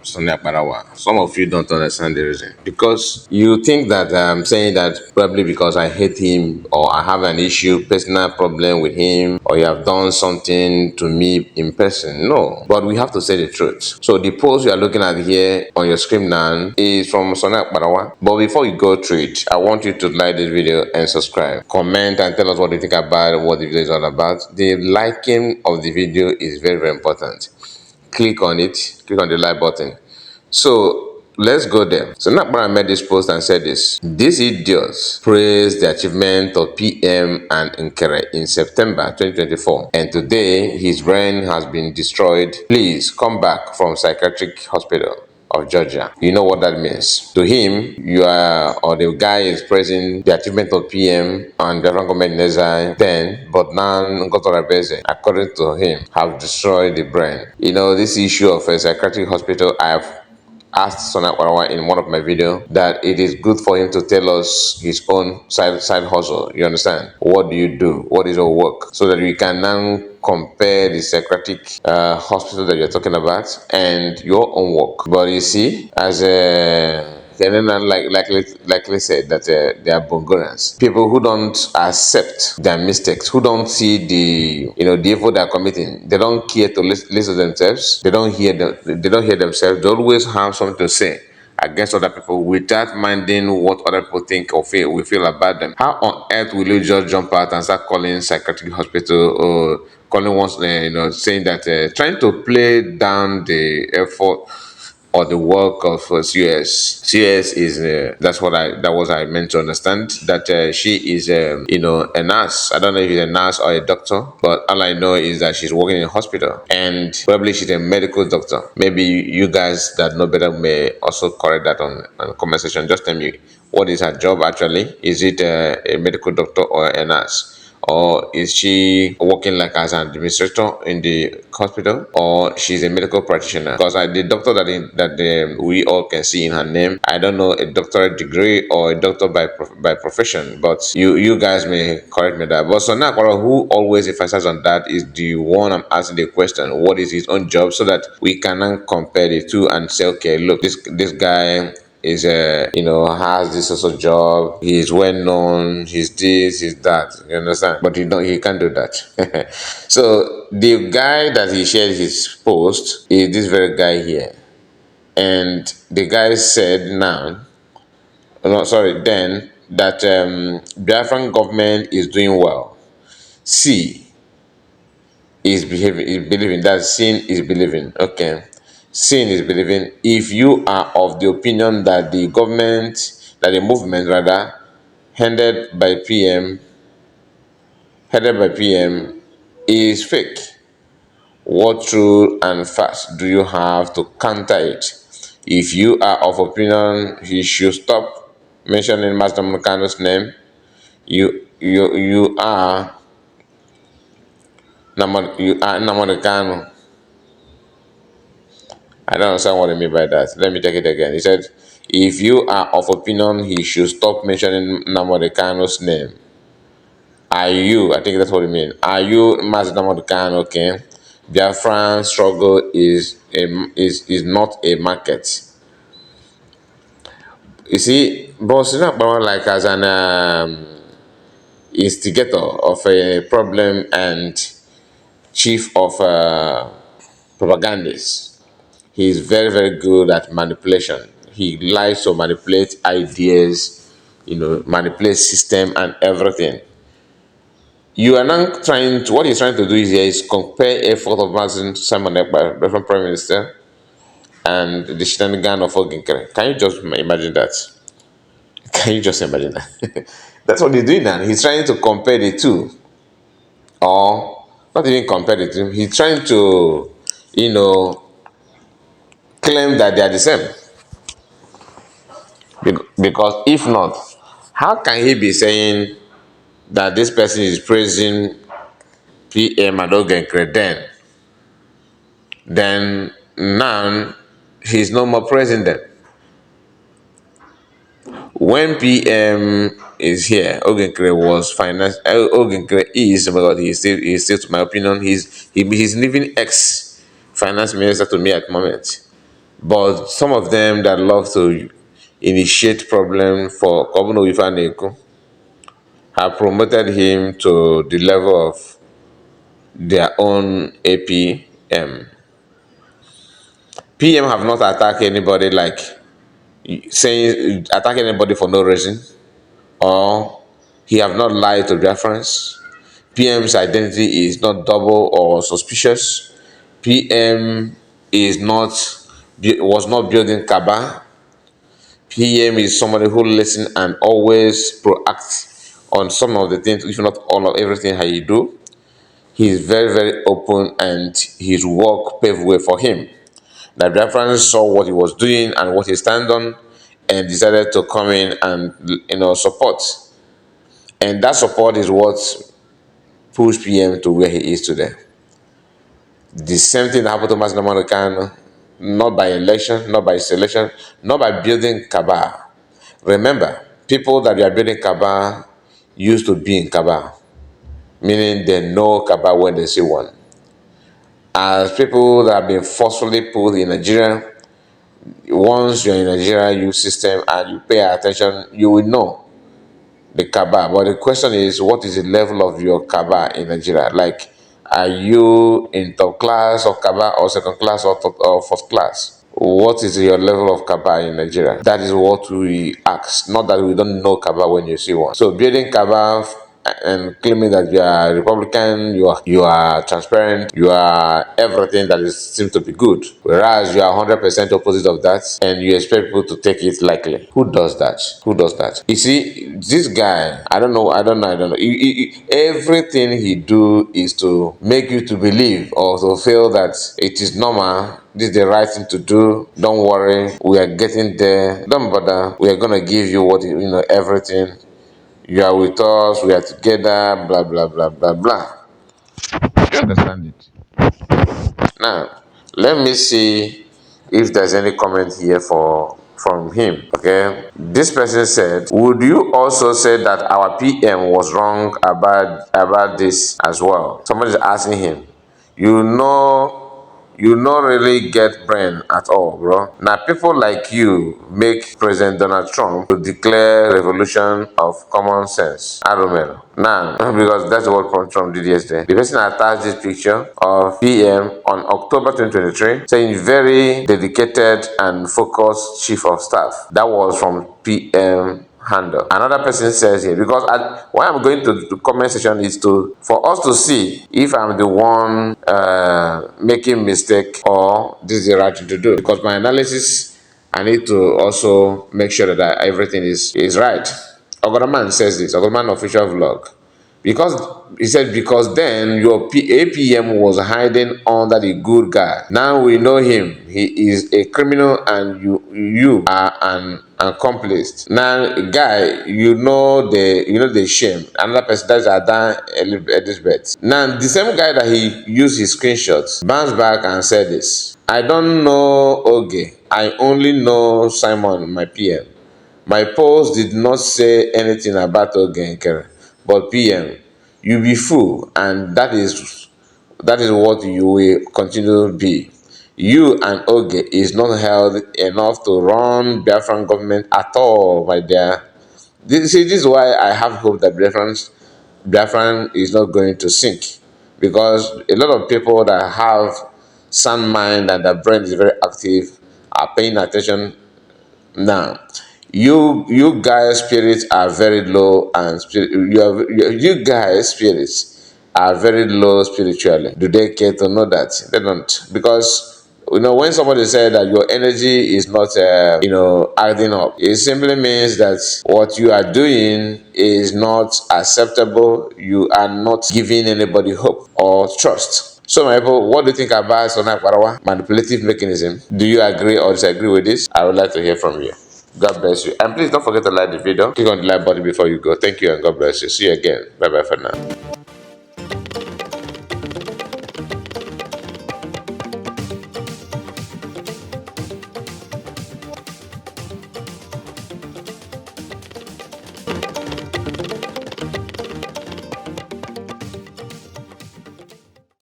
Akparawa. Some of you don't understand the reason because you think that I'm saying that probably because I hate him or I have an issue, personal problem with him, or you have done something to me in person. No, but we have to say the truth. So the post you are looking at here on your screen now is from Akparawa. But before you go through it, I want you to like this video and subscribe, comment, and tell us what you think about what the video is all about. The liking of the video is very, very important. Click on it, click on the like button. So let's go there. So Nakbara made this post and said this: these idiots praised the achievement of PM and Nkere in September 2024, and today his brain has been destroyed. Please come back from Psychiatric Hospital of Georgia. You know what that means. To him, you are, or the guy is praising the achievement of PM and the government then, but now Ngotorabeze, according to him, have destroyed the brain. You know, this issue of a psychiatric hospital, I have asked Akparawa in one of my videos that it is good for him to tell us his own side hustle. You understand? What do you do? What is your work? So that we can now compare the psychiatric hospital that you're talking about and your own work. But you see, as a likely said that they are Bongorians. People who don't accept their mistakes, who don't see the evil they are committing, they don't care to listen to themselves. They don't hear themselves. They always have something to say against other people without minding what other people think or feel about them. How on earth will you just jump out and start calling psychiatric hospital or calling once, saying that, trying to play down the effort or the work of COS. COS is that was I meant to understand that she is a nurse. I don't know if she's a nurse or a doctor, but all I know is that she's working in a hospital and probably she's a medical doctor. Maybe you guys that know better may also correct that on comment section. Just tell me, what is her job actually? Is it a medical doctor or a nurse? Or is she working like as an administrator in the hospital, or she's a medical practitioner? Because the doctor that we all can see in her name, I don't know a doctorate degree or a doctor by profession, but you guys may correct me that. But so now, who always emphasizes on that is the one I'm asking the question: what is his own job, so that we can compare the two and say, okay, look, this guy is has this sort of job, he's well known, he's this, he's that, you understand, but he can't do that. So the guy that he shared his post is this very guy here, and the guy said now, no sorry then, that Biafran government is doing well. See, is believing that seeing is believing. Okay, seeing is believing. If you are of the opinion that the movement rather headed by PM is fake, what truth and facts do you have to counter it? If you are of opinion he should stop mentioning Master Mukano's name, you are Namor Kano. I don't understand what I mean by that. Let me take it again. He said, if you are of opinion he should stop mentioning Namor name, are you, I think that's what it means, are you Master Namor? Okay. Biafran struggle is not a market. You see, but not like as an instigator of a problem and chief of propagandists. He is very, very good at manipulation. He likes to manipulate ideas, manipulate system and everything. You are now what he's trying to do is compare effort of Mazen Simon Ekpa, different prime minister, and the shenanigan of Nkere. Can you just imagine that? Can you just imagine that? That's what he's doing now. He's trying to compare the two, or not even compare the two. He's trying to, claim that they are the same. Because if not, how can he be saying that this person is praising PM and Nkere then now he's no more praising them? When PM is here, Nkere was finance. Nkere is, but he's still, to my opinion, he's leaving ex finance minister to me at the moment. But some of them that love to initiate problem for Governor Ifaneku have promoted him to the level of their own APM. PM have not attacked anybody like saying attack anybody for no reason, or he have not lied to reference. PM's identity is not double or suspicious. PM is not was not building Kaba. PM is somebody who listen and always proact on some of the things, if not all of everything how you do. He is very, very open and his work paved way for him. The reference saw what he was doing and what he stand on and decided to come in and support. And that support is what pushed PM to where he is today. The same thing that happened to Masina Kano, not by election, not by selection, not by building Kaba. Remember, people that you are building Kaba used to be in Kaba, meaning they know Kaba when they see one. As people that have been forcefully put in Nigeria, once you're in Nigeria youth system and you pay attention, you will know the Kaba. But the question is, what is the level of your Kaba in Nigeria? Like, are you in top class of Kaba or second class or fourth class? What is your level of Kaba in Nigeria? That is what we ask, not that we don't know Kaba when you see one. So building Kaba and claiming that you are Republican, you are transparent, you are everything that is seems to be good, whereas you are 100% opposite of that, and you expect people to take it lightly. Who does that? Who does that? You see, this guy, I don't know. Everything he do is to make you to believe or to feel that it is normal. This is the right thing to do. Don't worry, we are getting there. Don't bother. We are gonna give you what everything. You are with us, we are together, blah, blah, blah, blah, blah. You understand it? Now, let me see if there's any comment here from him. Okay. This person said, would you also say that our PM was wrong about this as well? Somebody is asking him. You not really get brain at all, bro. Now, people like you make President Donald Trump to declare revolution of common sense. Aromel. Now, because that's what Trump did yesterday. The person attached this picture of PM on October 2023, saying very dedicated and focused chief of staff. That was from PM handle. Another person says here, because why I'm going to the comment section is for us to see if I'm the one making mistake or this is the right thing to do. Because my analysis, I need to also make sure that everything is right. Ogodaman says this, Ogodaman official vlog. Because he said, because then your APM was hiding under the good guy. Now we know him. He is a criminal and you are an accomplice. Now, guy, you know the shame. Another person, that's Adan Elizabeth. Now, the same guy that he used his screenshots bounced back and said this. I don't know Oge. I only know Simon, my PM. My post did not say anything about Oge Nkere. But PM, you be fool, and that is what you will continue to be. You and Oge is not held enough to run Biafran government at all, my dear. This is why I have hope that Biafran is not going to sink, because a lot of people that have sound mind and their brain is very active are paying attention now. You guys' spirits are very low, and you guys' spirits are very low spiritually. Do they care to know that? They don't, because when somebody says that your energy is not adding up, it simply means that what you are doing is not acceptable. You are not giving anybody hope or trust. So, my people, what do you think about Akparawa manipulative mechanism? Do you agree or disagree with this? I would like to hear from you. God bless you. And please don't forget to like the video. Click on the like button before you go. Thank you and God bless you. See you again. Bye bye for now.